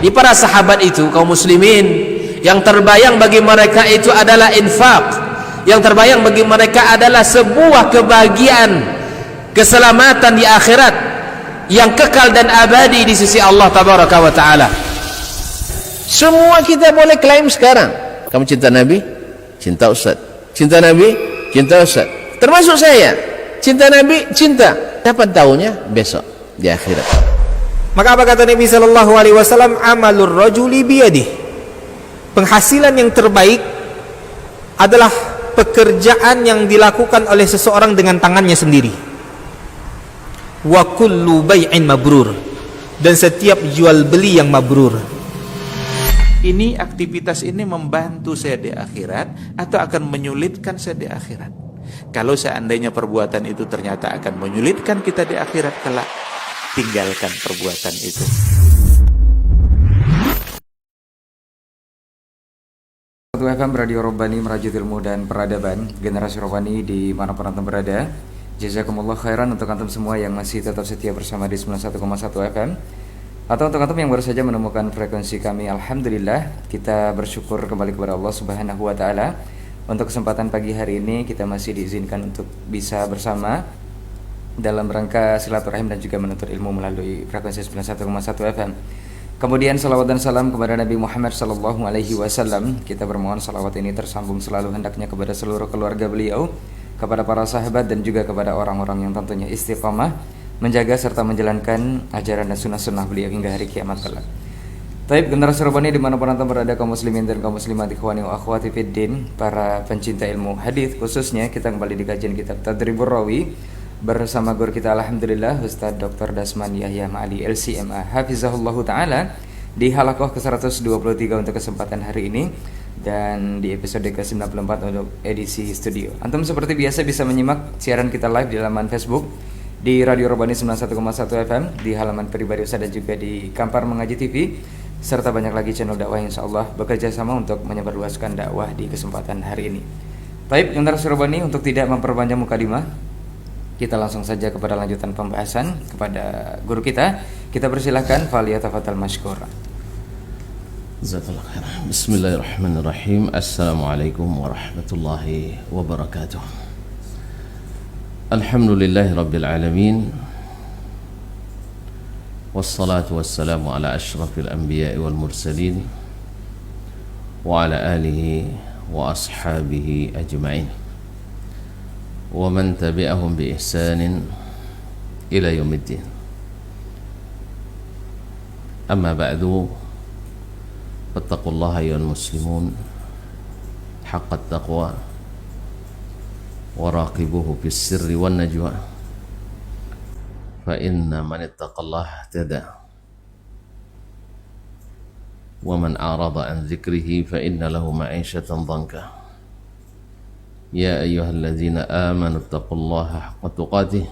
Di para sahabat itu, kaum muslimin, yang terbayang bagi mereka itu adalah infak, yang terbayang bagi mereka adalah sebuah kebahagiaan, keselamatan di akhirat yang kekal dan abadi di sisi Allah tabaraka wa taala. Semua kita boleh klaim sekarang. Kamu cinta Nabi? Cinta Ustaz. Cinta Nabi? Cinta Ustaz. Termasuk saya. Cinta Nabi? Cinta. Dapat tahunya besok di akhirat. Maka apa kata Nabi sallallahu alaihi wasallam? Amalur rajuli biyadih. Penghasilan yang terbaik adalah pekerjaan yang dilakukan oleh seseorang dengan tangannya sendiri. Wa kullu bai'in mabrur. Dan setiap jual beli yang mabrur. Ini aktivitas ini membantu saya di akhirat atau akan menyulitkan saya di akhirat? Kalau seandainya perbuatan itu ternyata akan menyulitkan kita di akhirat kelak, tinggalkan perbuatan itu. FM Radio Robbani, merajut ilmu dan peradaban generasi Robbani di mana pun antum berada. Jazakumullah khairan untuk antum semua yang masih tetap setia bersama di 91,1 FM. Atau untuk antum yang baru saja menemukan frekuensi kami, alhamdulillah kita bersyukur kembali kepada Allah Subhanahu wa taala. Untuk kesempatan pagi hari ini kita masih diizinkan untuk bisa bersama dalam rangka silaturahim dan juga menuntut ilmu melalui frekuensi 91,1 FM. Kemudian salawat dan salam kepada Nabi Muhammad sallallahu alaihi wasallam. Kita bermohon salawat ini tersambung selalu hendaknya kepada seluruh keluarga beliau, kepada para sahabat dan juga kepada orang-orang yang tentunya istiqamah menjaga serta menjalankan ajaran dan sunnah-sunnah beliau hingga hari kiamat kelak. Taib generasi Robbani dimanapun antum berada, kaum muslimin dan kaum muslimat, ikhwani wa akhwati fiddin, para pencinta ilmu hadis khususnya, kita kembali di kajian kitab Tadribur Rawi bersama guru kita alhamdulillah Ustaz Dr. Dasman Yahya Ma'ali LCMA hafizahullahu taala di halaqah ke-123 untuk kesempatan hari ini dan di episode ke-94 untuk edisi studio. Antum seperti biasa bisa menyimak siaran kita live di laman Facebook di Radio Robbani 91,1 FM, di halaman pribadi Ustaz dan juga di Kampar Mengaji TV, serta banyak lagi channel dakwah yang insyaallah bekerja sama untuk menyebarluaskan dakwah di kesempatan hari ini. Baik, generasi Robbani, untuk tidak memperpanjang mukadimah, kita langsung saja kepada lanjutan pembahasan kepada guru kita. Kita persilahkan, faliyatafaddal mashkura. Jazakallahu khairan. Bismillahirrahmanirrahim. Assalamualaikum warahmatullahi wabarakatuh. Alhamdulillahi rabbil alamin. Wassalatu wassalamu ala ashrafil anbiya'i wal mursalin wa ala alihi wa ashabihi ajma'in wa man tabi'ahum bi ihsanin ila yaumiddin. Amma ba'du, fattaqullaha ayyuhal muslimun haqqat taqwa waraqibuhu fis sirri wan najwa fa inna man ittaqallaha ihtada wa man a'rada an dzikrihi fa inna lahu ma'ishatan dhanka. Ya ayyuhalladzina amanu ittaqullaha haqqa tuqatih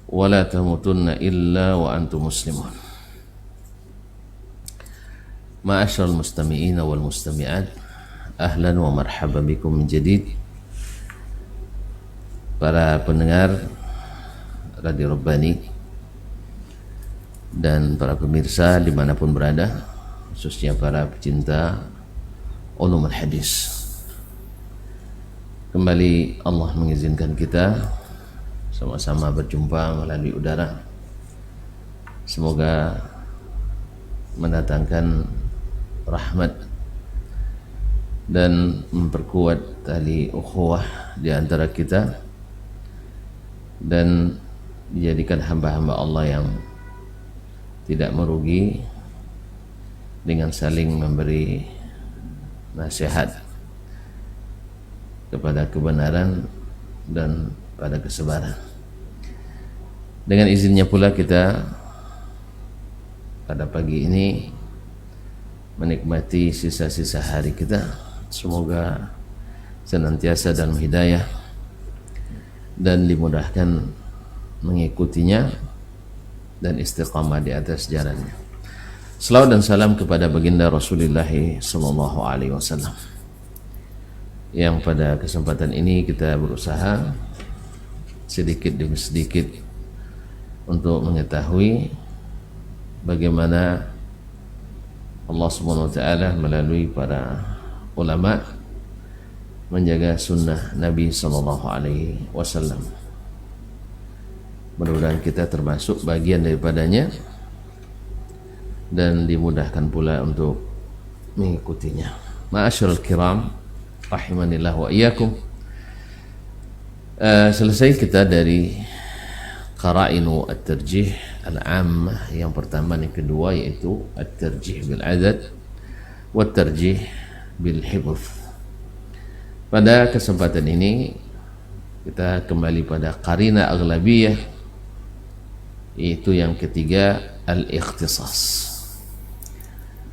wa la tamutunna illa wa antum muslimun. Ma'asyiral mustami'in wal mustami'at, ahlan wa marhaban bikum min jadid. Para pendengar Radio Robbani dan para pemirsa dimanapun berada, khususnya para pecinta ulumul hadis, kembali Allah mengizinkan kita sama-sama berjumpa melalui udara. Semoga mendatangkan rahmat dan memperkuat tali ukhuwah di antara kita dan dijadikan hamba-hamba Allah yang tidak merugi dengan saling memberi nasihat kepada kebenaran dan pada kesabaran. Dengan izinnya pula kita pada pagi ini menikmati sisa-sisa hari kita. Semoga senantiasa dalam hidayah dan dimudahkan mengikutinya dan istiqamah di atas jalannya. Selawat dan salam kepada baginda Rasulullah sallallahu alaihi wasallam, yang pada kesempatan ini kita berusaha sedikit demi sedikit untuk mengetahui bagaimana Allah Subhanahu wa taala melalui para ulama menjaga sunnah Nabi sallallahu alaihi wasallam. Mudah-mudahan kita termasuk bagian daripadanya dan dimudahkan pula untuk mengikutinya. Ma'asyiral kiram rahimanillah wa iyyakum. Selesai kita dari qara'inu at-tarjih al-ammah yang pertama dan kedua, yaitu at-tarjih bil adad wa at-tarjih bil hifdz. Pada kesempatan ini kita kembali pada qarina aghlabiyah, yaitu yang ketiga al-ikhtisas.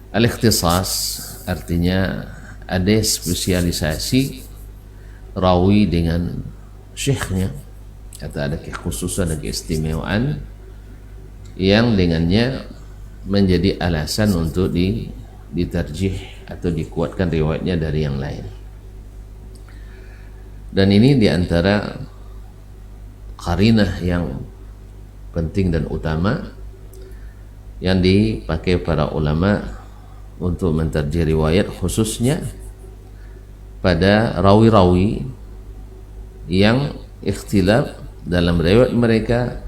Al-ikhtisas artinya ada spesialisasi rawi dengan syekhnya, atau ada kekhususan dan keistimewaan yang dengannya menjadi alasan untuk ditarjih atau dikuatkan riwayatnya dari yang lain. Dan ini diantara qarinah yang penting dan utama yang dipakai para ulama untuk mentarjih riwayat, khususnya pada rawi-rawi yang ikhtilaf dalam riwayat mereka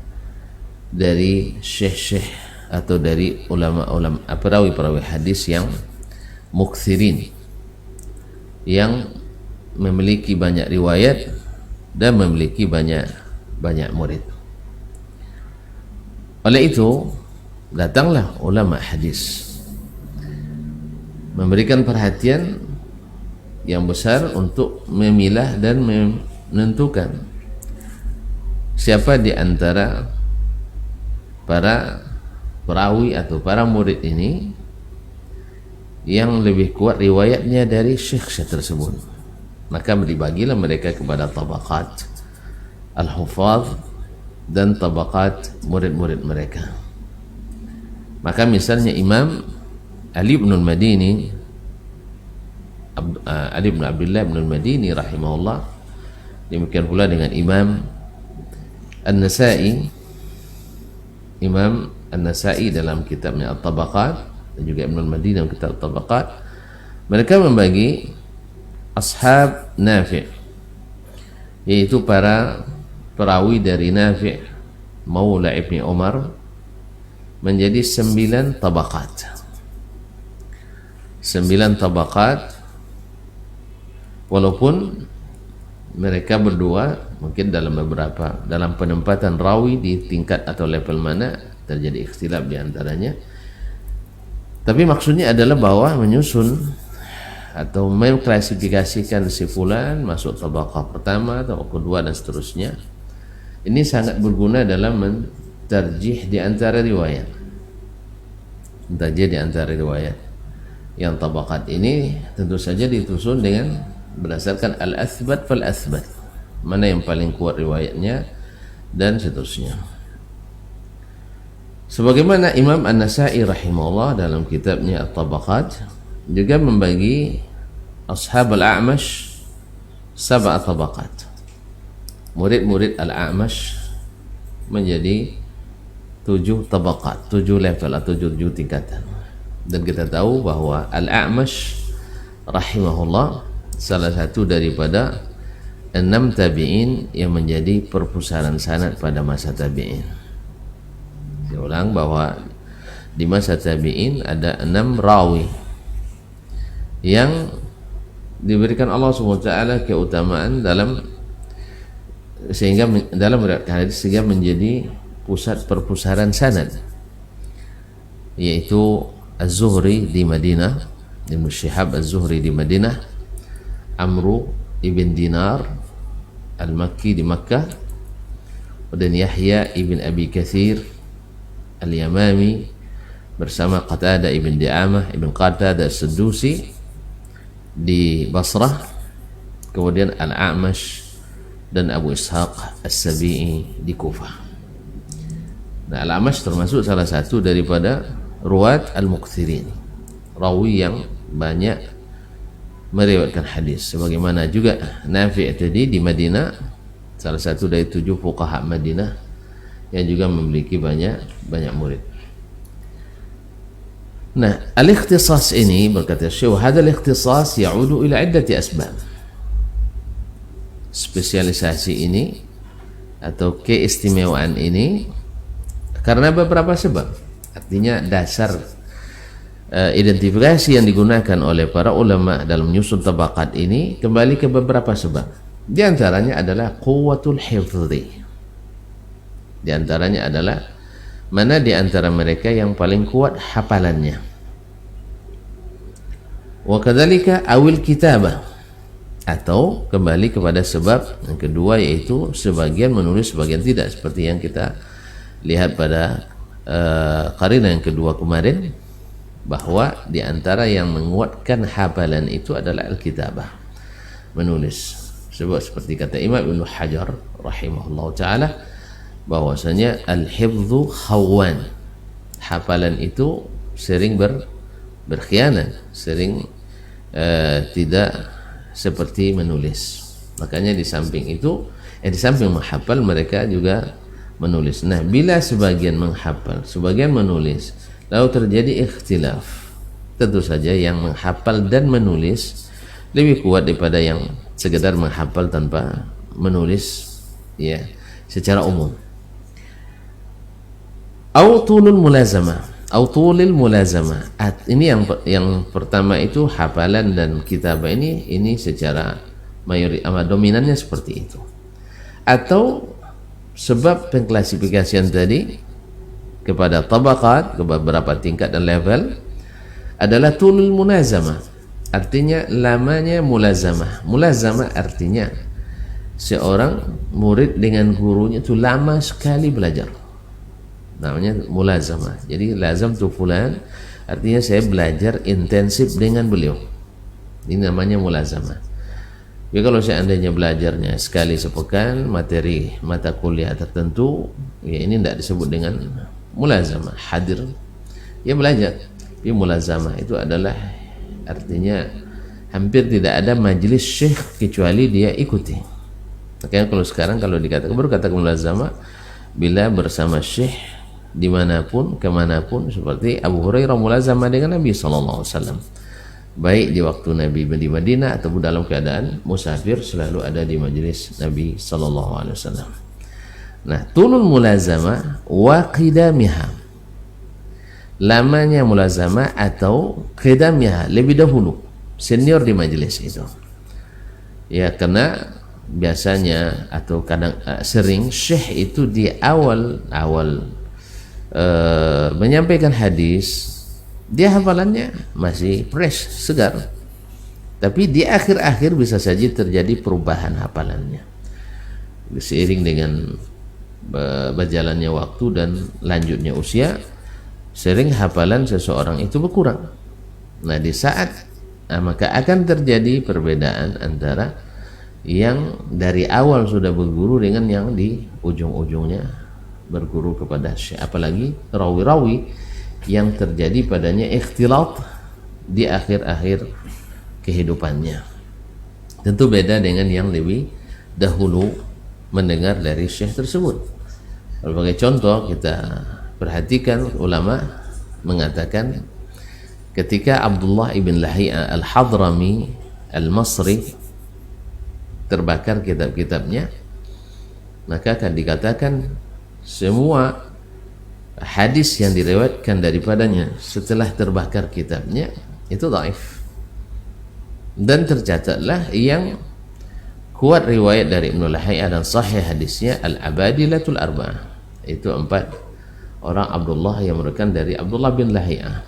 dari syekh-syekh atau dari ulama-ulama perawi-perawi hadis yang muksirin, yang memiliki banyak riwayat dan memiliki banyak murid. Oleh itu datanglah ulama hadis memberikan perhatian yang besar untuk memilah dan menentukan siapa di antara para perawi atau para murid ini yang lebih kuat riwayatnya dari syekh tersebut. Maka dibagilah mereka kepada tabaqat al-hufadz dan tabaqat murid-murid mereka. Maka misalnya Imam Ali bin al-Madini, Ali bin Abdullah bin al-Madini rahimahullah, demikian pula dengan Imam An-Nasa'i, Imam An-Nasa'i dalam kitabnya At-Tabaqat, dan juga Ibn al-Madini dalam kitab At-Tabaqat, mereka membagi ashab Nafi', yaitu para perawi dari Nafi' Maula Ibni Umar, menjadi 9 tabaqat. 9 tabaqat, walaupun mereka berdua mungkin dalam penempatan rawi di tingkat atau level mana terjadi ikhtilaf di antaranya, tapi maksudnya adalah bahwa menyusun atau mengklasifikasikan si fulan masuk tabaqah pertama atau kedua dan seterusnya, ini sangat berguna dalam mentarjih di antara riwayat. Mentarjih di antara riwayat yang tabaqat ini tentu saja disusun dengan berdasarkan al-athbat fal-athbat, mana yang paling kuat riwayatnya dan seterusnya. Sebagaimana Imam An-Nasa'i rahimahullah dalam kitabnya At-Tabaqat juga membagi ashab al-A'mash 7 tabaqat. Murid-murid al-A'mash menjadi 7 tabaqat, 7 level atau 7 tingkatan. Dan kita tahu bahwa al-A'mash rahimahullah salah satu daripada 6 tabi'in yang menjadi perpustakaan sanad pada masa tabi'in. Saya ulang bahwa di masa tabi'in ada 6 rawi yang diberikan Allah SWT keutamaan sehingga dalam hadis sehingga menjadi pusat perpustakaan sanad, yaitu Az-Zuhri di Madinah, Ibnu Syihab Az-Zuhri di Madinah, Amru ibn Dinar Al-Makki di Makkah, dan Yahya ibn Abi Kathir Al-Yamami bersama Qatadah ibn Di'amah ibn Qatadah As-Saddusi di Basrah, kemudian Al-A'mash dan Abu Ishaq As-Sabi'i di Kufah. Nah, Al-A'mash termasuk salah satu daripada ruwat al-mukthirin, rawi yang banyak meriwayatkan hadis, sebagaimana juga Nafi' tadi di Madinah, salah satu dari 7 fuqaha Madinah yang juga memiliki banyak murid. Nah, al-ikhtisas ini berkata Syekh, hadal ikhtisas ya'udu ila iddati asbab. Spesialisasi ini atau keistimewaan ini karena beberapa sebab. Artinya dasar identifikasi yang digunakan oleh para ulama dalam menyusun tabaqat ini kembali ke beberapa sebab. Di antaranya adalah quwwatul hifdhi. Di antaranya adalah mana di antara mereka yang paling kuat hafalannya. Wa kadzalika awil kitabah, atau kembali kepada sebab yang kedua, yaitu sebagian menulis sebagian tidak, seperti yang kita lihat pada qarinah yang kedua kemarin, bahwa di antara yang menguatkan hafalan itu adalah al-kitabah, menulis. Sebab seperti kata Imam Ibnu Hajar rahimahullah taala, bahwasanya al-hifdzu khawan, hafalan itu sering berkhianat, sering tidak seperti menulis. Makanya di samping itu, di samping menghafal, mereka juga menulis. Nah, bila sebagian menghafal, sebagian menulis, lalu terjadi ikhtilaf, tentu saja yang menghafal dan menulis lebih kuat daripada yang sekedar menghafal tanpa menulis, ya, secara umum. Autulul mulazamah, autulil mulazamah. Ini yang pertama itu hafalan dan kitabah ini secara dominannya seperti itu. Atau sebab pengklasifikasian tadi kepada tabaqat, ke beberapa tingkat dan level, adalah tulul mulazamah, artinya lamanya mulazamah. Mulazamah artinya seorang murid dengan gurunya itu lama sekali belajar, namanya mulazamah. Jadi lazam tu fulan, artinya saya belajar intensif dengan beliau, ini namanya mulazamah. Jadi kalau seandainya belajarnya sekali sepekan materi mata kuliah tertentu, ya ini tidak disebut dengan mulazamah, hadir, ya belajar. Tapi mulazamah itu adalah artinya hampir tidak ada majelis syekh kecuali dia ikuti. Makanya kalau sekarang kalau dikatakan, baru katakan mulazamah bila bersama syekh dimanapun, kemanapun, seperti Abu Hurairah mulazamah dengan Nabi SAW, baik di waktu Nabi di Madinah ataupun dalam keadaan musafir, selalu ada di majelis Nabi SAW. Nah, tulul mulazamah wa qidamiha, lamanya mulazamah atau qidamiha, lebih dahulu, senior di majelis itu. Ya, karena biasanya atau kadang sering syekh itu di awal menyampaikan hadis, dia hafalannya masih fresh, segar, tapi di akhir-akhir bisa saja terjadi perubahan hafalannya seiring dengan berjalannya waktu dan lanjutnya usia. Sering hafalan seseorang itu berkurang. Nah, di saat maka akan terjadi perbedaan antara yang dari awal sudah berguru dengan yang di ujung-ujungnya berguru kepada syekh, apalagi rawi-rawi yang terjadi padanya ikhtilat di akhir-akhir kehidupannya. Tentu beda dengan yang lebih dahulu mendengar dari syekh tersebut. Sebagai contoh, kita perhatikan ulama mengatakan ketika Abdullah ibn Lahia al-Hadrami al-Masri terbakar kitab-kitabnya, maka akan dikatakan semua hadis yang diriwayatkan daripadanya setelah terbakar kitabnya itu dhaif, dan tercatatlah yang kuat riwayat dari Ibnu Lahia dan sahih hadisnya al-Abadilatul Arba'ah, itu 4 orang Abdullah yang merupakan dari Abdullah bin Lahia,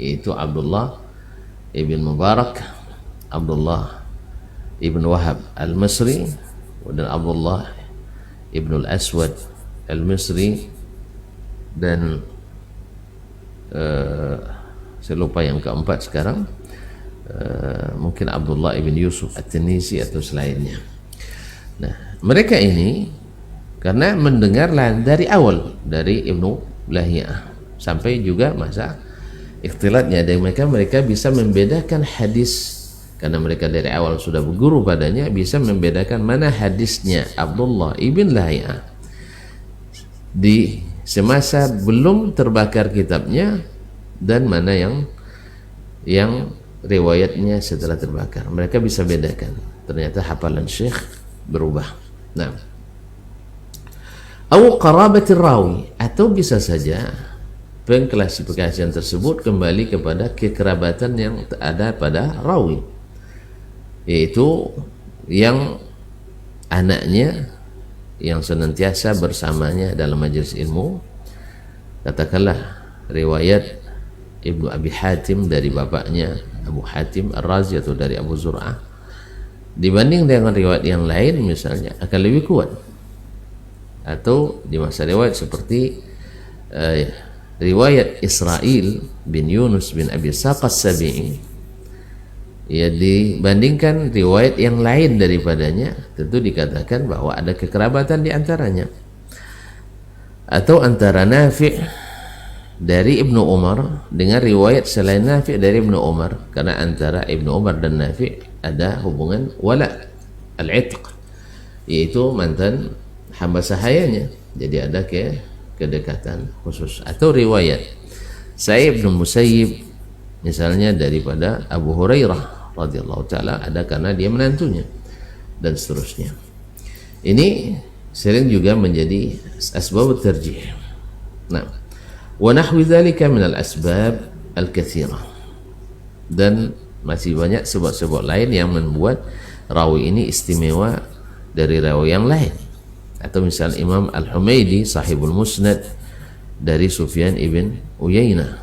yaitu Abdullah ibn Mubarak, Abdullah ibn Wahab al-Misri, dan Abdullah ibn al-Aswad al-Misri, dan saya lupa yang keempat sekarang, mungkin Abdullah ibn Yusuf at-Tinisi atau selainnya. Nah, mereka ini karena mendengarlah dari awal dari Ibnu Lahiyah sampai juga masa ikhtilatnya, dan mereka bisa membedakan hadis karena mereka dari awal sudah berguru padanya, bisa membedakan mana hadisnya Abdullah ibn Lahiyah di semasa belum terbakar kitabnya dan mana yang riwayatnya setelah terbakar. Mereka bisa bedakan. Ternyata hafalan syekh berubah. Nah, atau qarabatir rawi, atau bisa saja pengklasifikasian tersebut kembali kepada kekerabatan yang ada pada rawi, yaitu yang anaknya yang senantiasa bersamanya dalam majelis ilmu. Katakanlah riwayat Ibnu Abi Hatim dari bapaknya Abu Hatim Ar-Razi atau dari Abu Zur'ah, dibanding dengan riwayat yang lain misalnya akan lebih kuat. Atau di masa riwayat seperti riwayat Israil bin Yunus bin Abi Saqas Sabi'i, ya, dibandingkan riwayat yang lain daripadanya, tentu dikatakan bahwa ada kekerabatan di antaranya. Atau antara Nafi' dari Ibnu Umar dengan riwayat selain Nafi' dari Ibnu Umar, karena antara Ibnu Umar dan Nafi' ada hubungan wala al-itq, yaitu mantan hamba sahayanya, jadi ada kedekatan khusus. Atau riwayat Sa'id bin Musayyib misalnya daripada Abu Hurairah radhiyallahu taala, ada karena dia menantunya, dan seterusnya. Ini sering juga menjadi asbab tarjih. Nah, wa nahwi dzalika min al-asbab al-katsirah, dan masih banyak sebab-sebab lain yang membuat rawi ini istimewa dari rawi yang lain. Atau misal Imam Al-Humaidi sahibul Musnad dari Sufyan ibn Uyainah,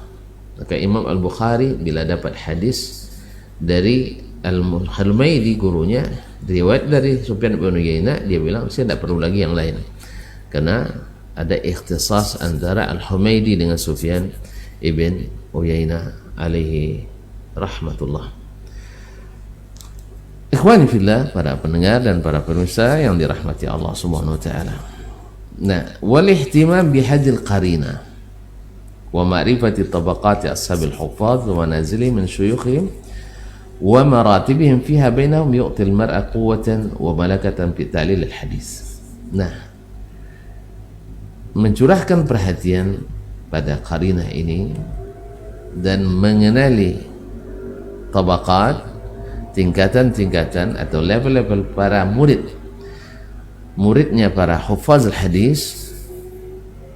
maka Imam Al-Bukhari bila dapat hadis dari Al-Humaidi gurunya, riwayat dari Sufyan ibn Uyainah, dia bilang saya tidak perlu lagi yang lain, karena ada ikhtisas antara Al-Humaidi dengan Sufyan ibn Uyainah alaihi rahmatullah. Ikhwani fillah, para pendengar dan para pemirsa yang dirahmati Allah Subhanahu wa taala. Nah, wal ihtimam bihadil qarina wa ma'rifati tabaqati ashabil huffaz wa manazili min syuyukhihim wa maratibihim fiha bainahum yu'ti al-mar'a quwwatan wa malakatan fi ta'lil al-hadis. Nah, mencurahkan perhatian pada qarinah ini dan mengenali tabaqat, tingkatan-tingkatan atau level-level para muridnya para hufaz al-hadis,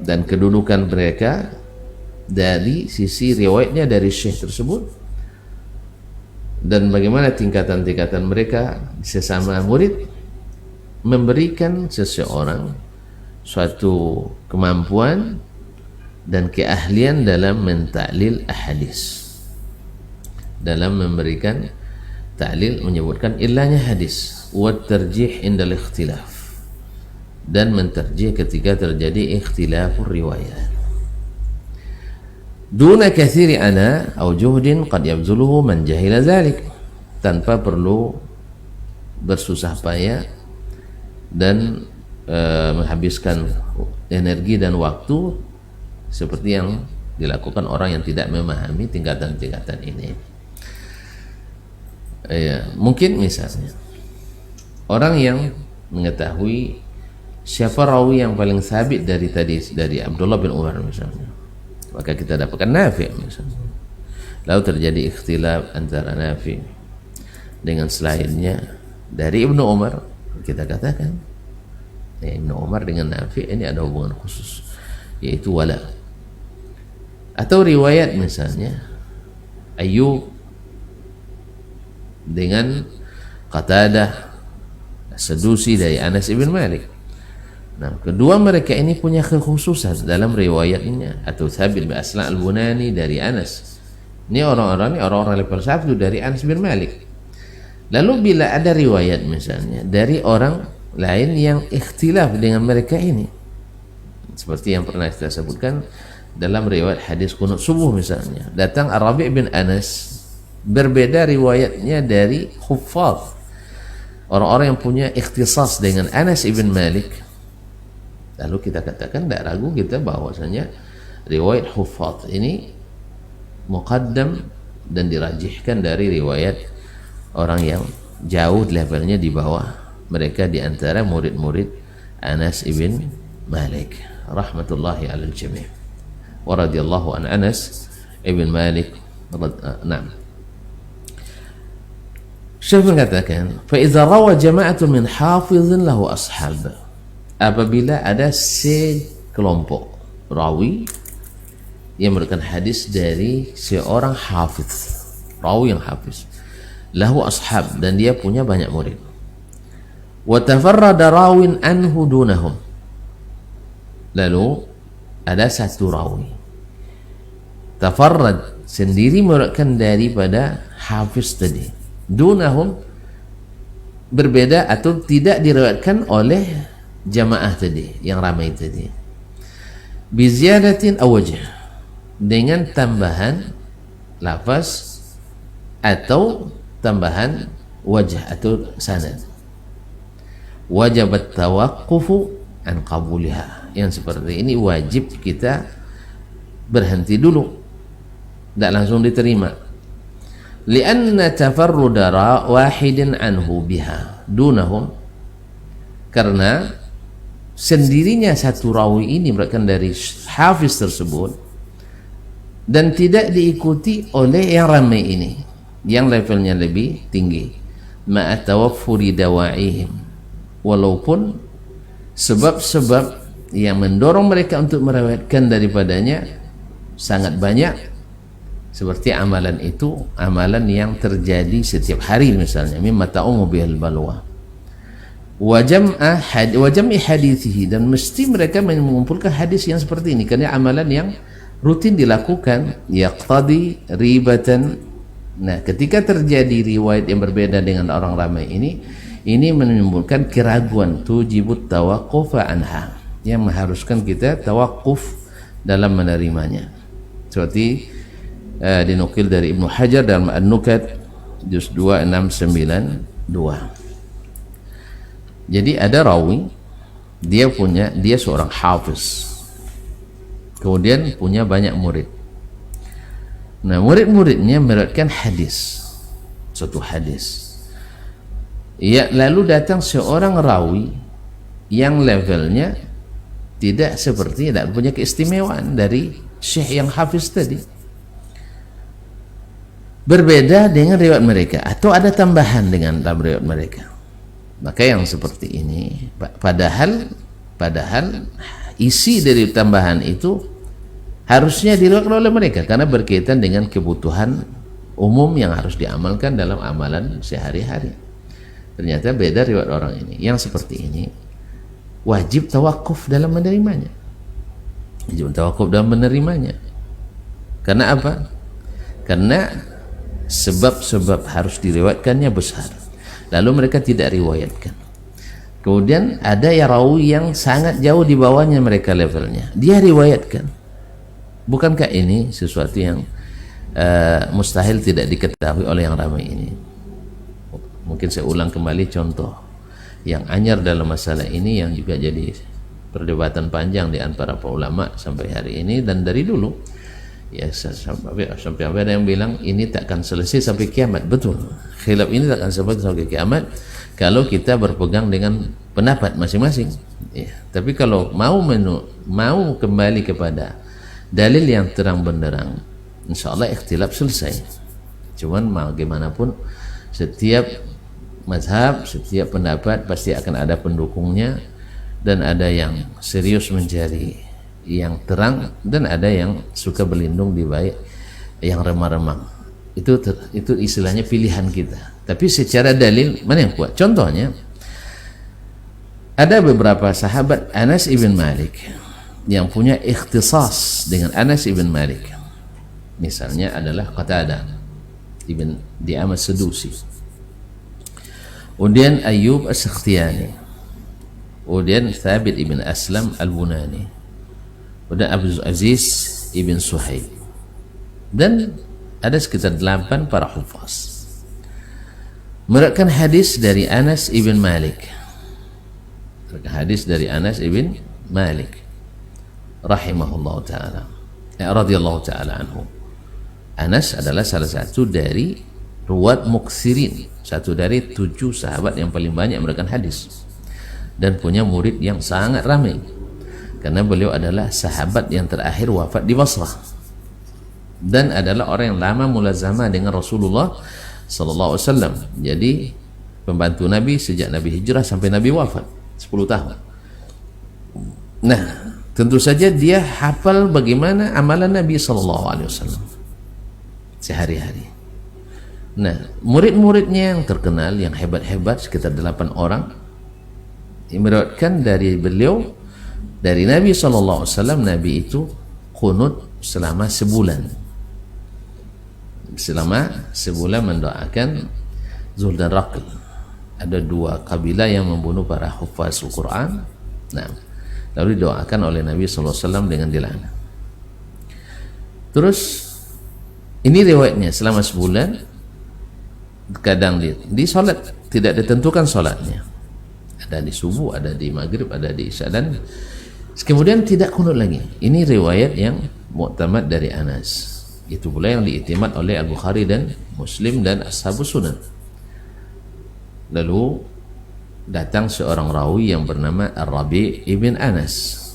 dan kedudukan mereka dari sisi riwayatnya dari syekh tersebut, dan bagaimana tingkatan-tingkatan mereka sesama murid, memberikan seseorang suatu kemampuan dan keahlian dalam mentaklil ahadis, dalam memberikan ta'lil, menyebutkan ilahnya hadis, wa tarjih indal ikhtilaf, dan mentarjih ketika terjadi ikhtilafur riwayat. Duna kathiri ana au juhdin qad yabzuluhu man jahila zalik, tanpa perlu bersusah payah dan menghabiskan energi dan waktu seperti yang dilakukan orang yang tidak memahami tingkatan-tingkatan ini. Ya, mungkin misalnya orang yang mengetahui siapa rawi yang paling sabit dari Abdullah bin Umar misalnya, maka kita dapatkan Nafi' misalnya. Lalu terjadi ikhtilaf antara Nafi' dengan selainnya dari Ibnu Umar, kita katakan ya, Ibnu Umar dengan Nafi' ini ada hubungan khusus, yaitu wala. Atau riwayat misalnya Ayyub dengan Qatadah Sadusi dari Anas ibn Malik. Nah, kedua mereka ini punya kekhususan dalam riwayatnya. Atau Thabit bin Aslan al-Bunani dari Anas, ini orang-orang level 1 dari Anas bin Malik. Lalu bila ada riwayat misalnya dari orang lain yang ikhtilaf dengan mereka ini, seperti yang pernah kita sebutkan dalam riwayat hadis qunut subuh misalnya, datang Ar-Rabi' bin Anas, berbeda riwayatnya dari huffaz, orang-orang yang punya ikhtisas dengan Anas ibn Malik. Lalu kita katakan, tidak ragu kita bahwasanya riwayat huffaz ini muqaddam dan dirajihkan dari riwayat orang yang jauh levelnya di bawah mereka, di antara murid-murid Anas ibn Malik rahmatullahi alal jami'. Wa radiyallahu an Anas ibn Malik. Nah, Syekh mengatakan, fa idza rawa jama'atun min hafizin lahu ashab. Apabila ada sekelompok rawi yang memberikan hadis dari seorang hafiz, rawi yang hafiz, lahu ashab, dan dia punya banyak murid. Wa tafarrada rawin anhu dunahum. Lalu ada satu rawi tafarrad, sendiri meriwayatkan daripada hafiz tadi, dunahum, berbeda atau tidak diriwayatkan oleh jamaah tadi yang ramai tadi, biziyadatin awajah, dengan tambahan lafaz atau tambahan wajah atau sanad. Wajibat tawaqqufu an qabuliha, yang seperti ini wajib kita berhenti dulu, tidak langsung diterima. Lianna tafarruda wahidin anhu biha dunahum, karena sendirinya satu rawi ini berasal dari hafiz tersebut dan tidak diikuti oleh yang ramai ini yang levelnya lebih tinggi, ma'a tawaffuri dawa'ihim, walaupun sebab-sebab yang mendorong mereka untuk meriwayatkan daripadanya sangat banyak, seperti amalan itu amalan yang terjadi setiap hari, misalnya mimma ta'umu bihal balwa wa jam'i hadithihi, dan mesti mereka mengumpulkan hadis yang seperti ini karena amalan yang rutin dilakukan, yaqtadi ribatan. Nah, ketika terjadi riwayat yang berbeda dengan orang ramai ini menimbulkan keraguan, tujibut tawaqqufa anha, yang mengharuskan kita tawakuf dalam menerimanya, seperti dinukil dari Ibnu Hajar dalam An-Nukat juz 2 692. Jadi ada rawi, dia seorang hafiz, kemudian punya banyak murid. Nah, murid-muridnya meriwayatkan hadis, suatu hadis. Ya, lalu datang seorang rawi yang levelnya tidak seperti, tidak punya keistimewaan dari syekh yang hafiz tadi, berbeda dengan riwayat mereka atau ada tambahan dengan dalam riwayat mereka. Maka yang seperti ini, padahal isi dari tambahan itu harusnya diriwayatkan oleh mereka karena berkaitan dengan kebutuhan umum yang harus diamalkan dalam amalan sehari-hari. Ternyata beda riwayat orang ini. Yang seperti ini wajib tawakuf dalam menerimanya. Karena apa? Karena sebab-sebab harus diriwayatkannya besar, lalu mereka tidak riwayatkan. Kemudian ada ya rawi yang sangat jauh di bawahnya mereka levelnya, dia riwayatkan. Bukankah ini sesuatu yang mustahil tidak diketahui oleh yang ramai ini? Mungkin saya ulang kembali contoh yang anyar dalam masalah ini, yang juga jadi perdebatan panjang di antara para ulama sampai hari ini dan dari dulu. Ya, sampai ada yang bilang ini takkan selesai sampai kiamat. Betul, khilaf ini takkan sampai kiamat kalau kita berpegang dengan pendapat masing-masing. Ya, tapi kalau mau kembali kepada dalil yang terang benderang, insya Allah ikhtilaf selesai. Cuman bagaimanapun setiap mazhab, setiap pendapat pasti akan ada pendukungnya, dan ada yang serius mencari yang terang dan ada yang suka berlindung di bait yang remang-remang. Itu istilahnya pilihan kita. Tapi secara dalil mana yang kuat? Contohnya ada beberapa sahabat Anas ibn Malik yang punya ikhtisas dengan Anas ibn Malik. Misalnya adalah Qatadah ibn Di'amah Sadusi, kemudian Ayyub As-Sakhtiyani, kemudian Thabit ibn Aslam Al-Bunani, kemudian Abu Aziz ibn Suhaib, dan ada sekitar 8 para hufaz meriwayatkan hadis dari Anas ibn Malik. Hadis dari Anas ibn Malik rahimahullah ta'ala, radhiyallahu ta'ala anhu. Anas adalah salah satu dari ruwat muksirin, satu dari 7 sahabat yang paling banyak meriwayatkan hadis dan punya murid yang sangat ramai, karena beliau adalah sahabat yang terakhir wafat di Basrah. dan adalah orang yang lama mulazamah dengan Rasulullah sallallahu alaihi wasallam. Jadi pembantu Nabi sejak Nabi hijrah sampai Nabi wafat 10 tahun. Nah, tentu saja dia hafal bagaimana amalan Nabi sallallahu alaihi wasallam sehari-hari. Nah, murid-muridnya yang terkenal, yang hebat-hebat sekitar 8 orang meriwayatkan dari beliau, dari Nabi sallallahu alaihi wasallam, Nabi itu qunut selama sebulan. Selama sebulan mendoakan Zuhl dan Raql. Ada 2 kabilah yang membunuh para hufaz Al-Quran. Nah, lalu didoakan oleh Nabi sallallahu alaihi wasallam dengan dilana. Terus ini riwayatnya selama sebulan. Kadang di salat tidak ditentukan salatnya, ada di subuh, ada di maghrib, ada di isya, dan kemudian tidak kunut lagi. Ini riwayat yang mu'tamad dari Anas, itu pula yang diiktimad oleh Al-Bukhari dan Muslim dan Ashabus Sunan. Lalu datang seorang rawi yang bernama Ar-Rabi' ibn Anas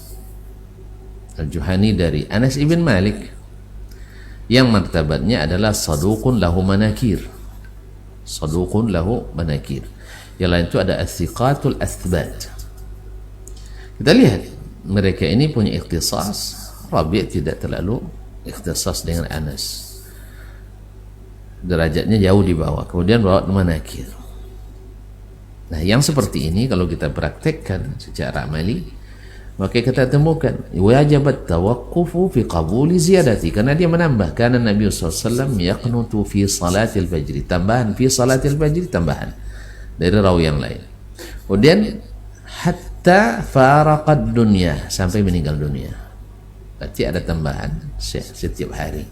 Al-Juhani dari Anas ibn Malik, yang martabatnya adalah saduqun lahu manakir. Saduqun lahu manakir. Yang lain itu ada as-siqatul athbat. Kita lihat mereka ini punya ikhtisas. Rabi' tidak terlalu ikhtisas dengan Anas, derajatnya jauh di bawah, kemudian bawa manakir. Nah, yang seperti ini kalau kita praktekkan secara amali, maka kita temukan wajibat tawaqqufu fi qabuli ziyadati, karena dia menambah, karena Nabi SAW yaqnutu fi salatil fajri, tambahan fi salatil fajri, tambahan dari rawi yang lain. Kemudian hatta faraqad dunya, sampai meninggal dunia, berarti ada tambahan setiap hari.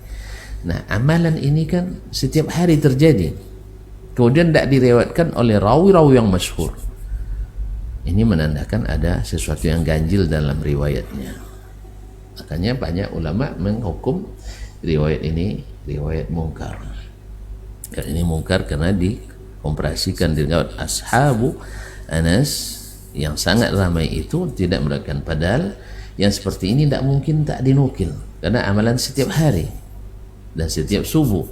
Nah, amalan ini kan setiap hari terjadi, kemudian tidak direwatkan oleh rawi-rawi yang masyhur. Ini menandakan ada sesuatu yang ganjil dalam riwayatnya. Makanya banyak ulama menghukum riwayat ini riwayat mungkar. Dan ini mungkar karena dikomparasikan dengan ashabu Anas yang sangat ramai itu tidak melakukan, padahal yang seperti ini tidak mungkin tak dinukil, karena amalan setiap hari dan setiap subuh,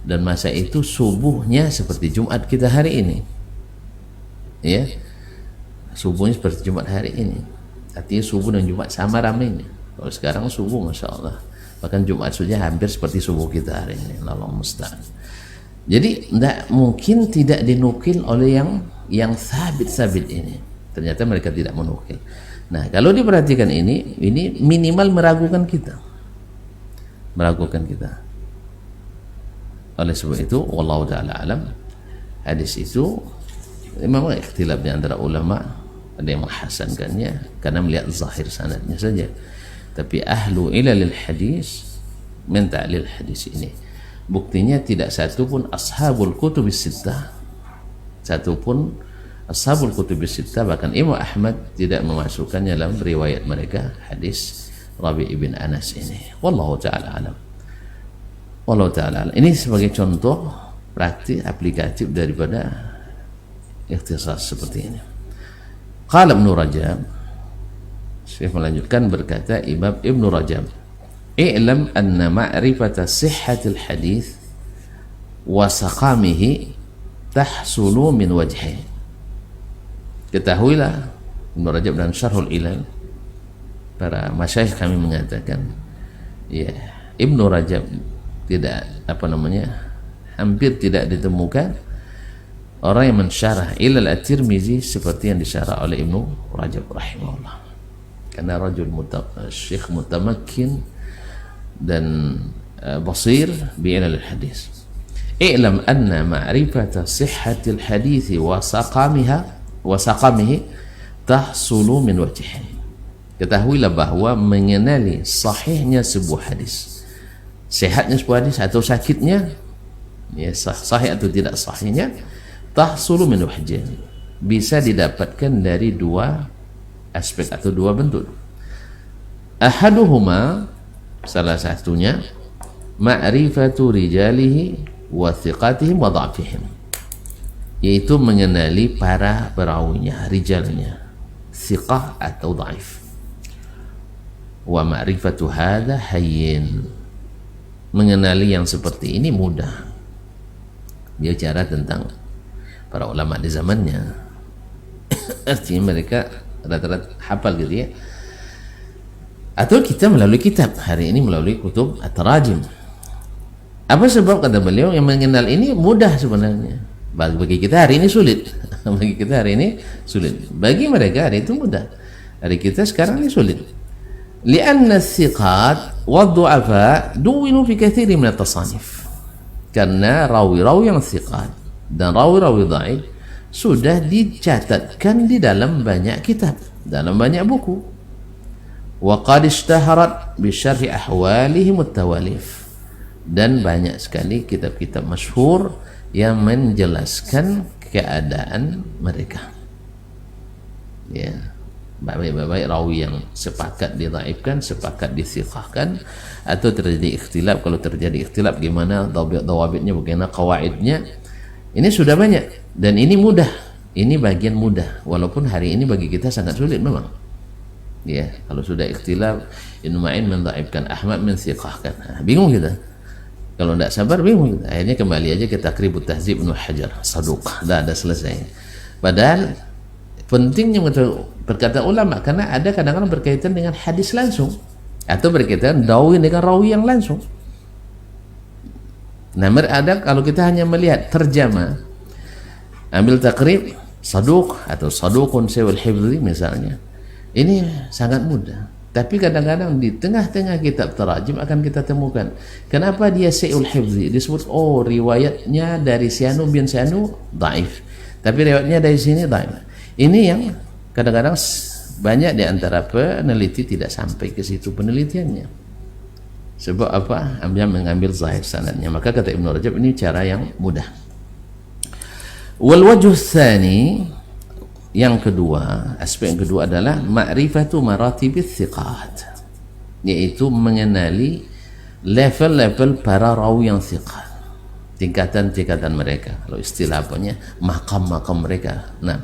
dan masa itu subuhnya seperti Jumat kita hari ini, ya, subuhnya seperti Jumat hari ini. Artinya subuh dan Jumat sama ramainya. Kalau sekarang subuh Masya Allah, bahkan Jumat saja hampir seperti subuh kita hari ini. Allah musta'an. Jadi tidak mungkin tidak dinukil oleh yang sabit ini. Ternyata mereka tidak menukil. Nah, kalau diperhatikan ini minimal meragukan kita. Oleh sebab itu, wallahu ta'ala alam, hadis itu memang ikhtilaf di antara ulama, ada yang menghasankannya karena melihat zahir sanadnya saja. Tapi ahlu ilalil hadis menta'lil hadis ini. Buktinya tidak satu pun ashabul kutubis sittah, bahkan Imam Ahmad tidak memasukkannya dalam riwayat mereka hadis Rabi' ibn Anas ini. Wallahu ta'ala alam. Ini sebagai contoh praktik aplikatif daripada ikhtisas seperti ini. Qala Ibnu Rajab, Syekh melanjutkan berkata Imam Ibnu Rajab, i'lam anna ma'rifata sihhatil hadith wa saqamihi tahsulu min wajhain. Ketahuilah, Ibnu Rajab dan Syarhul Ilal, para masyayikh kami mengatakan, ya, Ibnu Rajab hampir tidak ditemukan orang yang mensyarah Ilal At-Tirmizi seperti yang disyarah oleh Ibnu Rajab rahimahullah, karena rajul syekh mutamakkin dan basir bi ilal hadis. I'lam anna ma'rifata sihhatil hadithi wa saqamihi tahsulu min wajhin. Ketahuilah bahwa mengenali sahihnya sebuah hadis, sehatnya sebuah hadis atau sakitnya, ya, sahih atau tidak sahihnya, tahsulu min wajhin, bisa didapatkan dari 2 aspek atau 2 bentuk. Ahaduhuma, salah satunya, ma'rifatu rijalihi wa thiqatihim wa dha'fihim, yaitu mengenali para perawinya, rijalnya, thiqah atau dhaif. Wa ma'rifatu hadha hayyin, mengenali yang seperti ini mudah. Dia bicara tentang para ulama di zamannya. Artinya mereka rata-rata hafal gitu ya. Atau kita melalui kitab, hari ini melalui kutub at-tarajim. Apa sebab, kata beliau, yang mengenal ini mudah sebenarnya. Bagi kita hari ini sulit. Bagi kita hari ini sulit. Bagi mereka hari itu mudah. Hari kita sekarang ini sulit. Lianna thiqat wa du'afa duwinu fi kathiri min at-tasanif. Karena rawi-rawi yang thiqat dan rawi-rawi dhaif sudah dicatatkan di dalam banyak kitab, dalam banyak buku. Wa qad ishtaharat bi syarhi ahwalihim at-tawalif. Dan banyak sekali kitab-kitab masyhur yang menjelaskan keadaan mereka. Ya, baik-baik rawi yang sepakat didhaifkan, sepakat dithiqahkan, atau terjadi ikhtilaf. Kalau terjadi ikhtilaf, gimana dawabitnya, bagaimana qawaidnya, ini sudah banyak dan ini mudah. Ini bagian mudah, walaupun hari ini bagi kita sangat sulit memang. Ya, kalau sudah ikhtilaf, Ibnu Ma'in mendhaifkan, Ahmad menthiqahkan, bingung kita. Kalau tidak sabar, bingung kita. Akhirnya kembali aja ke Taqribut Tahdzib Ibnu Hajar, saduq, dah ada selesai. Padahal pentingnya berkata ulama, karena ada kadang-kadang berkaitan dengan hadis langsung atau berkaitan dawi dengan rawi yang langsung. Nah, ada kalau kita hanya melihat terjemah, ambil takrib saduq atau saduqun sawil hifzi misalnya, ini sangat mudah. Tapi kadang-kadang di tengah-tengah kitab tarajim akan kita temukan, kenapa dia sa'ul hifzi, disebut riwayatnya dari Sianu bin Sianu dhaif, tapi riwayatnya dari sini dhaif. Ini yang kadang-kadang banyak di antara peneliti tidak sampai ke situ penelitiannya. Sebab apa? Mengambil zahir sanadnya. Maka kata Ibnu Rajab, ini cara yang mudah. Wal wajh tsani, yang kedua, aspek yang kedua adalah ma'rifatu maratibits thiqat, yaitu mengenali level-level para rawi yang thiqat, tingkatan-tingkatan mereka, kalau istilah apanya, makam-makam mereka. Nah,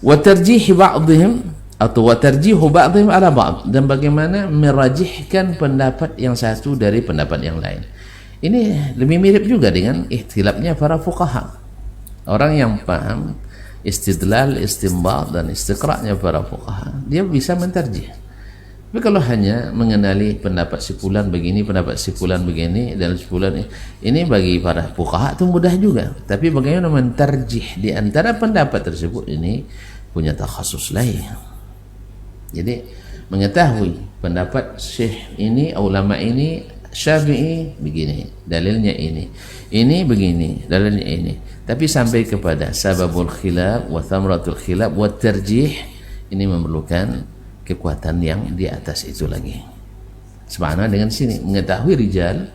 wa tarjih ba'dihim atau wa tarjihu ba'dihim ala ba'd, dan bagaimana merajihkan pendapat yang satu dari pendapat yang lain. Ini lebih mirip juga dengan ikhtilafnya para fuqaha. Orang yang paham istidlal, istinbat dan istiqra'nya para fuqaha, dia bisa mentarjih. Tapi kalau hanya mengenali pendapat sipulan begini, pendapat sipulan begini, dan sipulan ini bagi para fuqaha itu mudah juga. Tapi bagaimana mentarjih di antara pendapat tersebut, ini punya takhasus lain. Jadi mengetahui pendapat syekh ini, ulama ini, Syafi'i begini, dalilnya ini begini, dalilnya ini. Tapi sampai kepada sababul khilaf wa thamratul khilaf wa tarjih, ini memerlukan kekuatan yang di atas itu lagi. Sebagaimana dengan sini, mengetahui rijal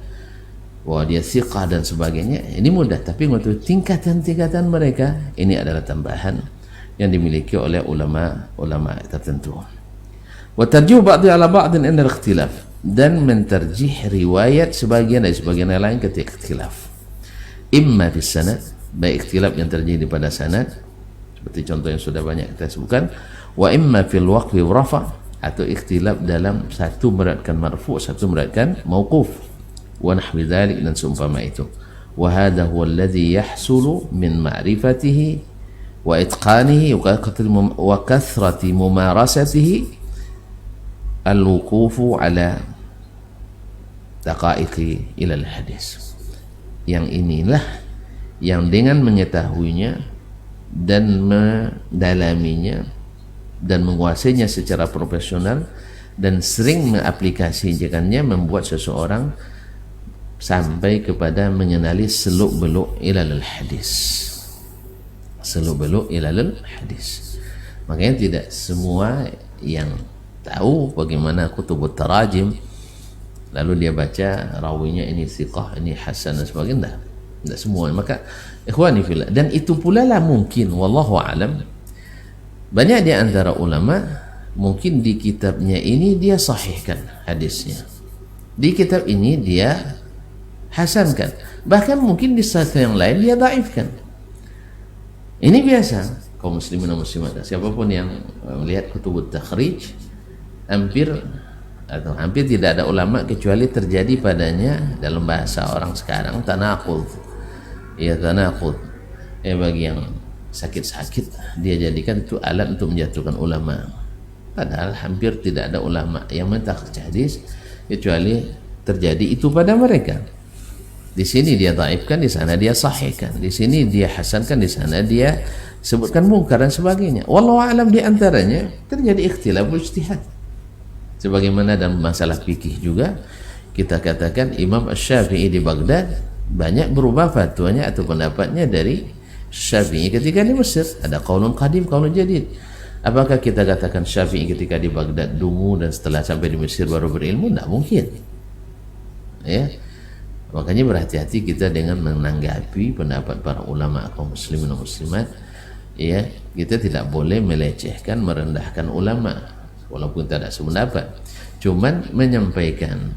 bahwa dia thiqah dan sebagainya, ini mudah. Tapi untuk tingkatan-tingkatan mereka, ini adalah tambahan yang dimiliki oleh ulama-ulama tertentu. Wa tarjih ba'd ala ba'd inda ikhtilaf, dan mentarjih riwayat sebagian dari sebagian yang lain ketika ikhtilaf. Imma bis sanad, baik ikhtilaf yang terjadi pada sanad, seperti contoh yang sudah banyak kita sebutkan, wa imma fil waqfi wa rafa, atau ikhtilaf dalam satu meriwayatkan marfu', satu meriwayatkan mauquf, wa nahwi dzalik, dan seumpama itu. Wa hadha huwa alladhi yahsulu min ma'rifatihi wa itqanihi wa kathrati mumarasatihi al-wuqufu ala daqaiqi ila al-hadis. Yang inilah yang dengan mengetahuinya dan mendalaminya dan menguasainya secara profesional dan sering mengaplikasikannya, membuat seseorang sampai kepada mengenali seluk-beluk ilal hadis, seluk-beluk ilal hadis. Makanya tidak semua yang tahu bagaimana kutubut tarajim lalu dia baca rawinya ini thiqah, ini hasan dan sebagainya. Tidak semua. Maka ikhwani fillah, dan itu pula lah mungkin, wallahu alam, banyak di antara ulama mungkin di kitabnya ini dia sahihkan hadisnya, di kitab ini dia hasankan, bahkan mungkin di satu yang lain dia dhaifkan. Ini biasa kaum muslimin dan muslimat, siapapun yang melihat kutubut takhrij, hampir atau hampir tidak ada ulama kecuali terjadi padanya dalam bahasa orang sekarang tanaqud. Ya, tanaqud. Bagi yang sakit-sakit dia jadikan itu alat untuk menjatuhkan ulama. Padahal hampir tidak ada ulama yang mentakhrijj hadis kecuali terjadi itu pada mereka. Di sini dia dhaifkan, di sana dia sahihkan, di sini dia hasankan, di sana dia sebutkan munkar dan sebagainya. Wallahu a'lam, di antaranya terjadi ikhtilaf ijtihad. Sebagaimana dalam masalah fikih juga kita katakan Imam Asy-Syafi'i di Baghdad banyak berubah fatwanya atau pendapatnya dari Syafi'i ketika di Mesir. Ada qaulun qadim, qaulun jadid. Apakah kita katakan Syafi'i ketika di Baghdad dungu dan setelah sampai di Mesir baru berilmu? Tidak mungkin. Ya. Makanya berhati-hati kita dengan menanggapi pendapat para ulama kaum muslimin dan muslimat. Ya, kita tidak boleh melecehkan, merendahkan ulama walaupun tidak sependapat. Cuman menyampaikan